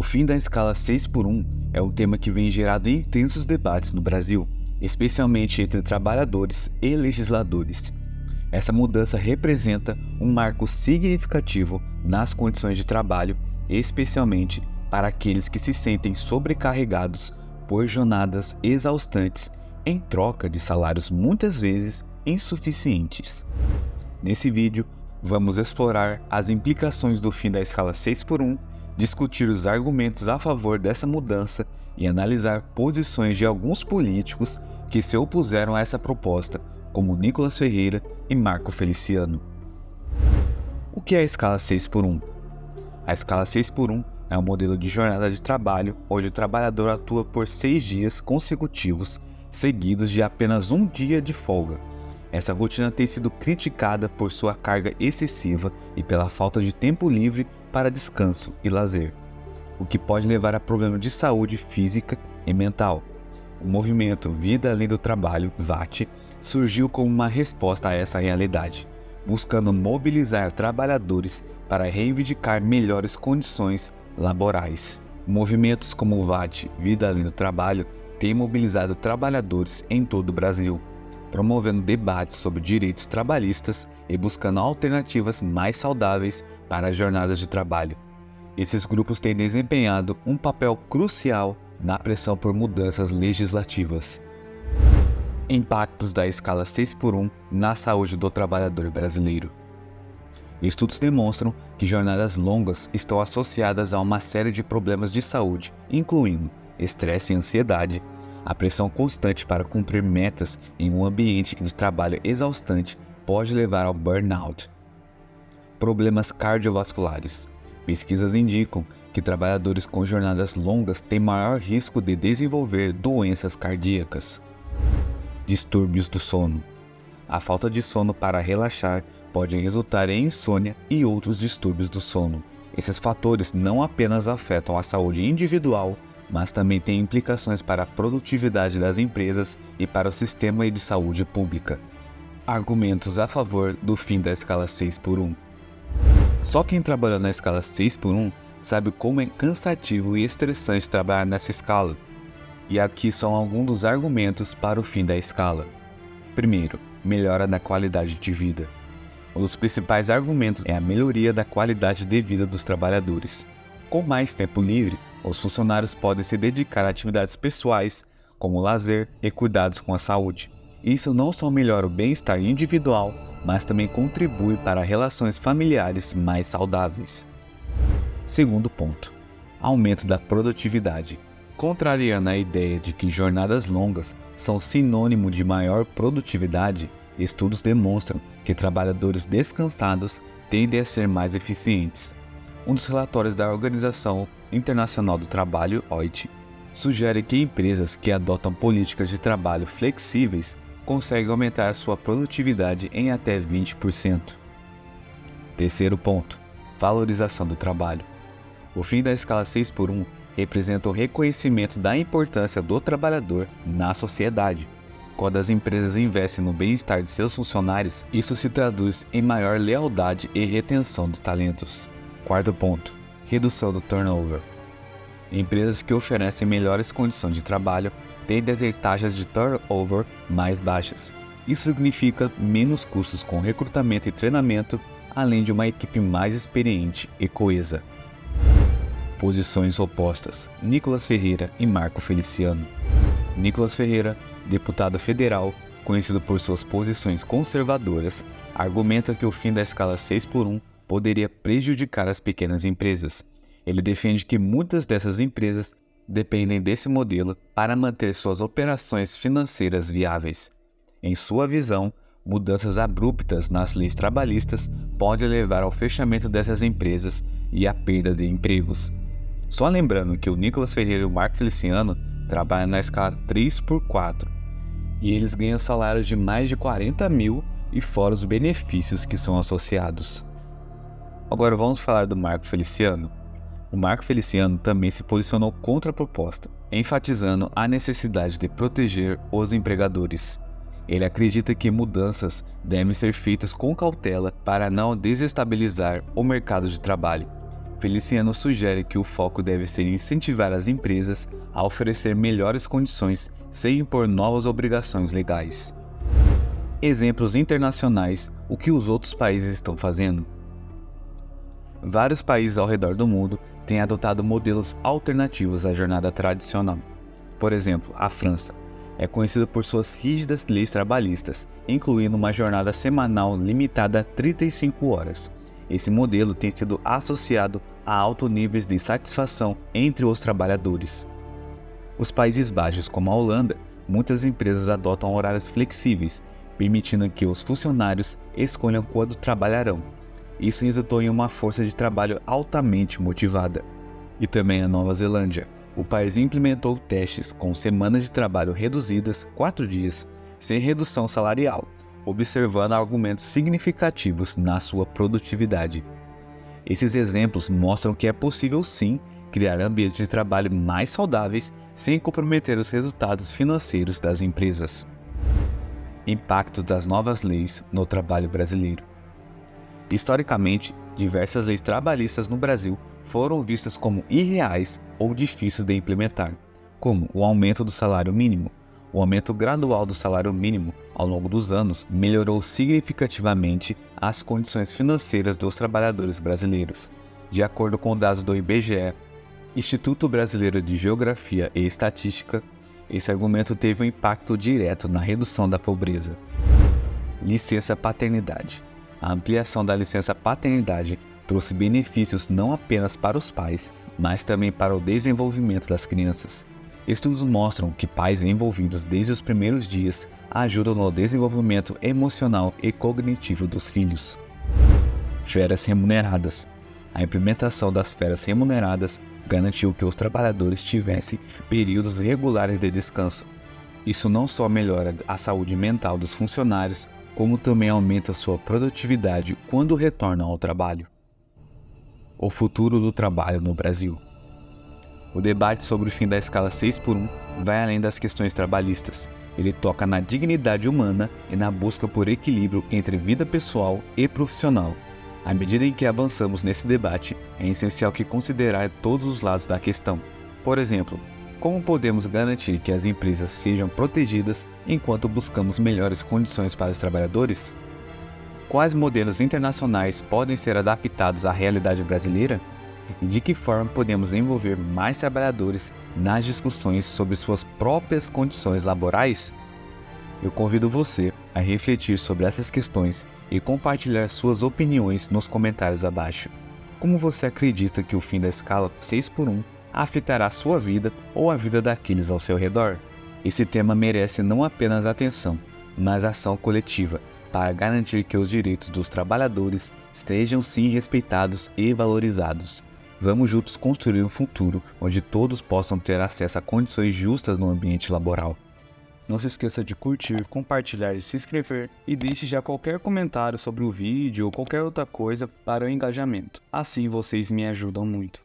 O fim da escala 6 por 1 é um tema que vem gerando intensos debates no Brasil, especialmente entre trabalhadores e legisladores. Essa mudança representa um marco significativo nas condições de trabalho, especialmente para aqueles que se sentem sobrecarregados por jornadas exaustantes em troca de salários muitas vezes insuficientes. Nesse vídeo, vamos explorar as implicações do fim da escala 6 por 1, discutir os argumentos a favor dessa mudança e analisar posições de alguns políticos que se opuseram a essa proposta, como Nicolas Ferreira e Marco Feliciano. O que é a escala 6 por 1? A escala 6 por 1 é um modelo de jornada de trabalho onde o trabalhador atua por 6 dias consecutivos, seguidos de apenas um dia de folga. Essa rotina tem sido criticada por sua carga excessiva e pela falta de tempo livre para descanso e lazer, o que pode levar a problemas de saúde física e mental. O movimento Vida Além do Trabalho, VAT, surgiu como uma resposta a essa realidade, buscando mobilizar trabalhadores para reivindicar melhores condições laborais. Movimentos como o VAT, Vida Além do Trabalho, têm mobilizado trabalhadores em todo o Brasil, promovendo debates sobre direitos trabalhistas e buscando alternativas mais saudáveis para as jornadas de trabalho. Esses grupos têm desempenhado um papel crucial na pressão por mudanças legislativas. Impactos da escala 6 por 1 na saúde do trabalhador brasileiro. Estudos demonstram que jornadas longas estão associadas a uma série de problemas de saúde, incluindo estresse e ansiedade. A pressão constante para cumprir metas em um ambiente de trabalho exaustante pode levar ao burnout. Problemas cardiovasculares. Pesquisas indicam que trabalhadores com jornadas longas têm maior risco de desenvolver doenças cardíacas. Distúrbios do sono. A falta de sono para relaxar pode resultar em insônia e outros distúrbios do sono. Esses fatores não apenas afetam a saúde individual, mas também tem implicações para a produtividade das empresas e para o sistema de saúde pública. Argumentos a favor do fim da escala 6 por 1. Só quem trabalha na escala 6 por 1 sabe como é cansativo e estressante trabalhar nessa escala. E aqui são alguns dos argumentos para o fim da escala. Primeiro, melhora da qualidade de vida. Um dos principais argumentos é a melhoria da qualidade de vida dos trabalhadores. Com mais tempo livre, os funcionários podem se dedicar a atividades pessoais, como lazer e cuidados com a saúde. Isso não só melhora o bem-estar individual, mas também contribui para relações familiares mais saudáveis. Segundo ponto, aumento da produtividade. Contrariando a ideia de que jornadas longas são sinônimo de maior produtividade, estudos demonstram que trabalhadores descansados tendem a ser mais eficientes. Um dos relatórios da Organização Internacional do Trabalho, OIT, sugere que empresas que adotam políticas de trabalho flexíveis conseguem aumentar sua produtividade em até 20%. Terceiro ponto, valorização do trabalho. O fim da escala 6 por 1 representa o reconhecimento da importância do trabalhador na sociedade. Quando as empresas investem no bem-estar de seus funcionários, isso se traduz em maior lealdade e retenção de talentos. Quarto ponto, redução do turnover. Empresas que oferecem melhores condições de trabalho tendem a ter taxas de turnover mais baixas. Isso significa menos custos com recrutamento e treinamento, além de uma equipe mais experiente e coesa. Posições opostas: Nicolas Ferreira e Marco Feliciano. Nicolas Ferreira, deputado federal, conhecido por suas posições conservadoras, argumenta que o fim da escala 6 por 1 poderia prejudicar as pequenas empresas. Ele defende que muitas dessas empresas dependem desse modelo para manter suas operações financeiras viáveis. Em sua visão, mudanças abruptas nas leis trabalhistas podem levar ao fechamento dessas empresas e à perda de empregos. Só lembrando que o Nicolas Ferreira e o Marco Feliciano trabalham na escala 3x4 e eles ganham salários de mais de 40 mil e fora os benefícios que são associados. Agora vamos falar do Marco Feliciano. O Marco Feliciano também se posicionou contra a proposta, enfatizando a necessidade de proteger os empregadores. Ele acredita que mudanças devem ser feitas com cautela para não desestabilizar o mercado de trabalho. Feliciano sugere que o foco deve ser incentivar as empresas a oferecer melhores condições sem impor novas obrigações legais. Exemplos internacionais: o que os outros países estão fazendo? Vários países ao redor do mundo têm adotado modelos alternativos à jornada tradicional. Por exemplo, a França é conhecida por suas rígidas leis trabalhistas, incluindo uma jornada semanal limitada a 35 horas. Esse modelo tem sido associado a altos níveis de satisfação entre os trabalhadores. Os Países Baixos, como a Holanda, muitas empresas adotam horários flexíveis, permitindo que os funcionários escolham quando trabalharão. Isso resultou em uma força de trabalho altamente motivada. E também a Nova Zelândia. O país implementou testes com semanas de trabalho reduzidas 4 dias, sem redução salarial, observando argumentos significativos na sua produtividade. Esses exemplos mostram que é possível sim criar ambientes de trabalho mais saudáveis sem comprometer os resultados financeiros das empresas. Impacto das novas leis no trabalho brasileiro. Historicamente, diversas leis trabalhistas no Brasil foram vistas como irreais ou difíceis de implementar, como o aumento do salário mínimo. O aumento gradual do salário mínimo ao longo dos anos melhorou significativamente as condições financeiras dos trabalhadores brasileiros. De acordo com dados do IBGE, Instituto Brasileiro de Geografia e Estatística, esse argumento teve um impacto direto na redução da pobreza. Licença paternidade. A ampliação da licença paternidade trouxe benefícios não apenas para os pais, mas também para o desenvolvimento das crianças. Estudos mostram que pais envolvidos desde os primeiros dias ajudam no desenvolvimento emocional e cognitivo dos filhos. Férias remuneradas. A implementação das férias remuneradas garantiu que os trabalhadores tivessem períodos regulares de descanso. Isso não só melhora a saúde mental dos funcionários, como também aumenta sua produtividade quando retornam ao trabalho. O futuro do trabalho no Brasil. O debate sobre o fim da escala 6x1 vai além das questões trabalhistas. Ele toca na dignidade humana e na busca por equilíbrio entre vida pessoal e profissional. À medida em que avançamos nesse debate, é essencial que considerar todos os lados da questão. Por exemplo, como podemos garantir que as empresas sejam protegidas enquanto buscamos melhores condições para os trabalhadores? Quais modelos internacionais podem ser adaptados à realidade brasileira? E de que forma podemos envolver mais trabalhadores nas discussões sobre suas próprias condições laborais? Eu convido você a refletir sobre essas questões e compartilhar suas opiniões nos comentários abaixo. Como você acredita que o fim da escala 6x1 afetará a sua vida ou a vida daqueles ao seu redor? Esse tema merece não apenas atenção, mas ação coletiva para garantir que os direitos dos trabalhadores sejam sim respeitados e valorizados. Vamos juntos construir um futuro onde todos possam ter acesso a condições justas no ambiente laboral. Não se esqueça de curtir, compartilhar e se inscrever, e deixe já qualquer comentário sobre o vídeo ou qualquer outra coisa para o engajamento. Assim vocês me ajudam muito.